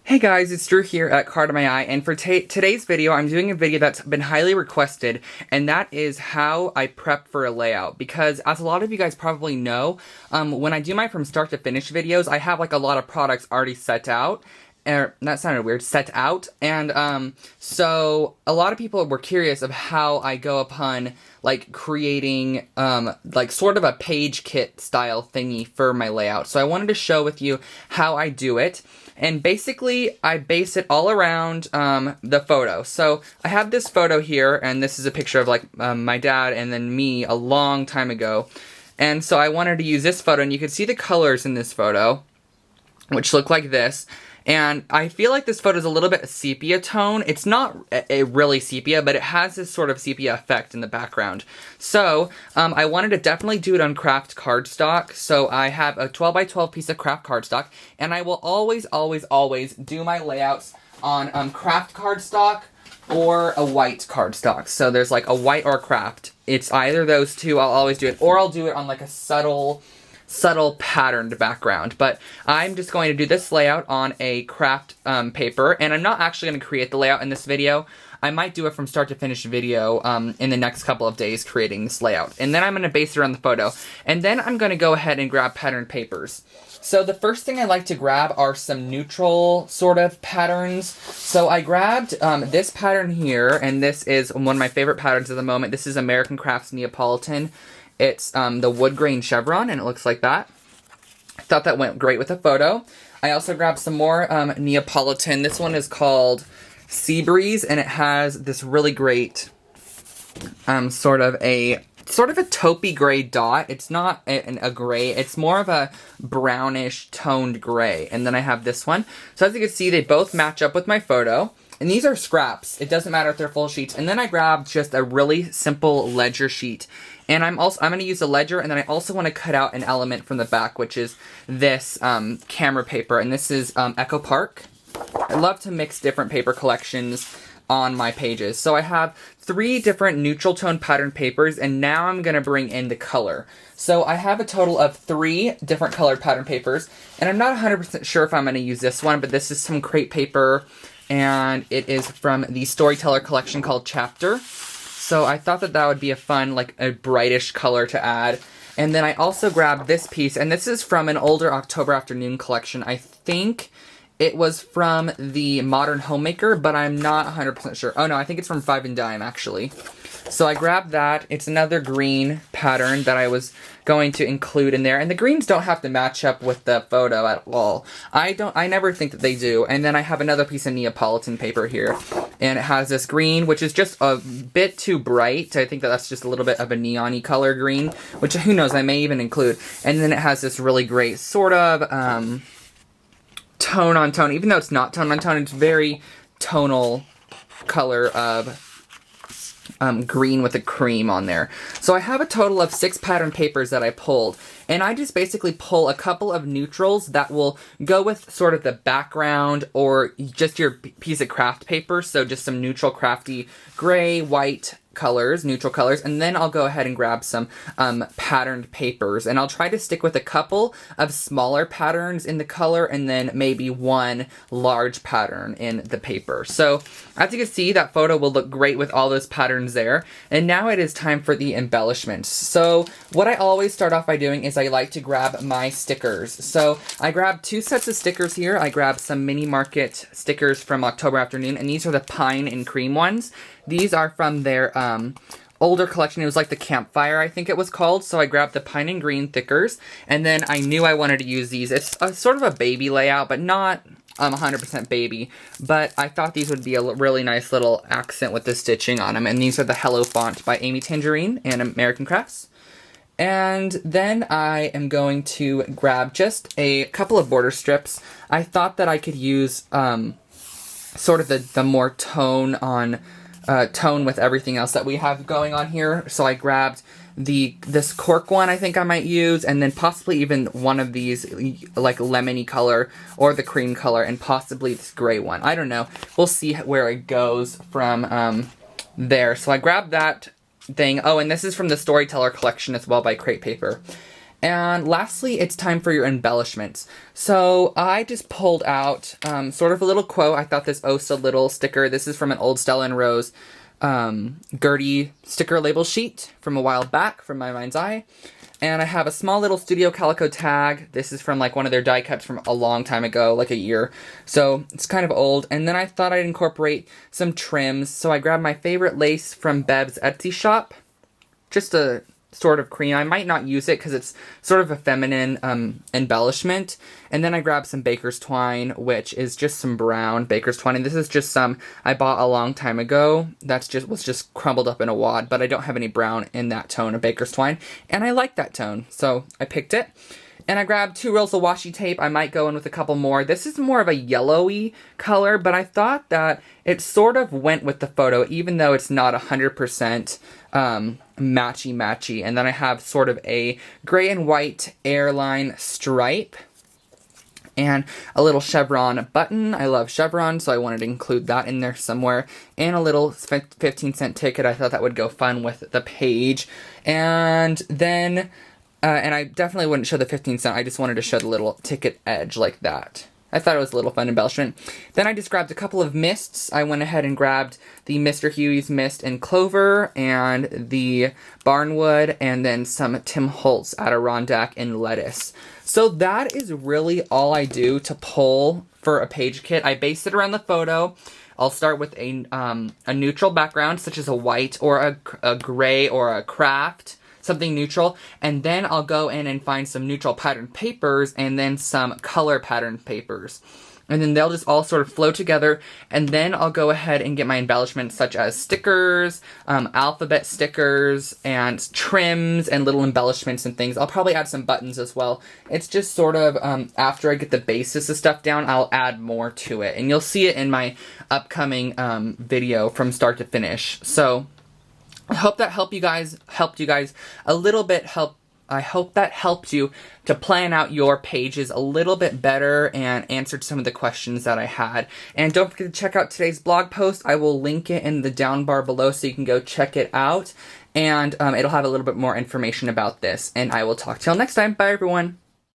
Hey guys, it's Drew here at Card of My Eye, and for today's video, I'm doing a video that's been highly requested, and that is how I prep for a layout. Because, as a lot of you guys probably know, when I do my from start to finish videos, I have like a lot of products already set out. That sounded weird, set out, and so a lot of people were curious of how I go upon like creating like sort of a page kit style thingy for my layout. So I wanted to show with you how I do it, and basically I base it all around the photo. So I have this photo here, and this is a picture of like my dad and then me a long time ago, and so I wanted to use this photo, and you can see the colors in this photo, which look like this. And I feel like this photo is a little bit sepia tone. It's not a really sepia, but it has this sort of sepia effect in the background. So, I wanted to definitely do it on craft cardstock. So I have a 12 by 12 piece of craft cardstock, and I will always do my layouts on craft cardstock or a white cardstock. So there's like a white or craft. It's either those two, I'll always do it. Or I'll do it on like a subtle patterned background, but I'm just going to do this layout on a craft paper, and I'm not actually going to create the layout in this video. I might do it from start to finish video in the next couple of days creating this layout, and then I'm going to base it around the photo, and then I'm going to go ahead and grab patterned papers. So the first thing I like to grab are some neutral sort of patterns. So I grabbed this pattern here, and this is one of my favorite patterns at the moment. This is American Crafts Neapolitan. It's the wood grain chevron, and it looks like that. I thought that went great with the photo. I also grabbed some more Neapolitan. This one is called Sea Breeze, and it has this really great sort of a taupey gray dot. It's not a gray. It's more of a brownish toned gray. And then I have this one. So as you can see, they both match up with my photo. And these are scraps. It doesn't matter if they're full sheets. And then I grabbed just a really simple ledger sheet. And I'm going to use a ledger, and then I also want to cut out an element from the back, which is this camera paper. And this is Echo Park. I love to mix different paper collections on my pages. So I have 3 different neutral tone pattern papers, and now I'm going to bring in the color. So I have a total of 3 different colored pattern papers, and I'm not 100% sure if I'm going to use this one, but this is some crepe paper, and it is from the Storyteller collection called Chapter. So I thought that would be a fun, like a brightish color to add. And then I also grabbed this piece, and this is from an older October Afternoon collection. I think it was from the Modern Homemaker, but I'm not 100% sure. Oh no, I think it's from Five and Dime, actually. So I grabbed that. It's another green pattern that I was going to include in there. And the greens don't have to match up with the photo at all. I never think that they do. And then I have another piece of Neapolitan paper here. And it has this green, which is just a bit too bright. I think that that's just a little bit of a neon-y color green, which who knows, I may even include. And then it has this really great sort of tone on tone. Even though it's not tone on tone, it's very tonal color of green with a cream on there. So I have a total of 6 pattern papers that I pulled, and I just basically pull a couple of neutrals that will go with sort of the background or just your piece of craft paper. So just some neutral crafty gray, white colors, neutral colors, and then I'll go ahead and grab some patterned papers, and I'll try to stick with a couple of smaller patterns in the color and then maybe one large pattern in the paper. So as you can see, that photo will look great with all those patterns there. And now it is time for the embellishments. So what I always start off by doing is I like to grab my stickers. So I grabbed 2 sets of stickers here. I grabbed some Mini Market stickers from October Afternoon, and these are the pine and cream ones. These are from their older collection. It was like the Campfire, I think it was called. So I grabbed the pine and green thickers, and then I knew I wanted to use these. It's sort of a baby layout, but not 100% baby. But I thought these would be a really nice little accent with the stitching on them. And these are the Hello font by Amy Tangerine and American Crafts. And then I am going to grab just a couple of border strips. I thought that I could use sort of the more tone with everything else that we have going on here. So I grabbed this cork one I think I might use, and then possibly even one of these like lemony color or the cream color, and possibly this gray one. I don't know. We'll see where it goes from there. So I grabbed that thing. Oh, and this is from the Storyteller collection as well by Crepe Paper. And lastly, it's time for your embellishments. So I just pulled out sort of a little quote. I thought this oh so little sticker. This is from an old Stella and Rose Gertie sticker label sheet from a while back from my mind's eye. And I have a small little Studio Calico tag. This is from like one of their die cuts from a long time ago, like a year. So it's kind of old. And then I thought I'd incorporate some trims. So I grabbed my favorite lace from Bev's Etsy shop. Just a sort of cream. I might not use it because it's sort of a feminine embellishment. And then I grabbed some baker's twine, which is just some brown baker's twine. And this is just some I bought a long time ago. Was just crumbled up in a wad, but I don't have any brown in that tone of baker's twine. And I like that tone, so I picked it. And I grabbed 2 rolls of washi tape. I might go in with a couple more. This is more of a yellowy color, but I thought that it sort of went with the photo, even though it's not 100% matchy-matchy. And then I have sort of a gray and white airline stripe and a little chevron button. I love chevrons, so I wanted to include that in there somewhere. And a little 15-cent ticket. I thought that would go fun with the page. And then... and I definitely wouldn't show the 15 cent. I just wanted to show the little ticket edge like that. I thought it was a little fun embellishment. Then I just grabbed a couple of mists. I went ahead and grabbed the Mr. Huey's Mist in Clover and the Barnwood, and then some Tim Holtz Adirondack in Lettuce. So that is really all I do to pull for a page kit. I base it around the photo. I'll start with a neutral background, such as a white or a gray or a craft. Something neutral, and then I'll go in and find some neutral pattern papers and then some color pattern papers. And then they'll just all sort of flow together, and then I'll go ahead and get my embellishments such as stickers, alphabet stickers, and trims, and little embellishments and things. I'll probably add some buttons as well. It's just sort of, after I get the basis of stuff down, I'll add more to it. And you'll see it in my upcoming video from start to finish. So... I hope that helped you guys a little bit. I hope that helped you to plan out your pages a little bit better and answered some of the questions that I had. And don't forget to check out today's blog post. I will link it in the down bar below so you can go check it out. And it'll have a little bit more information about this. And I will talk to y'all next time. Bye, everyone.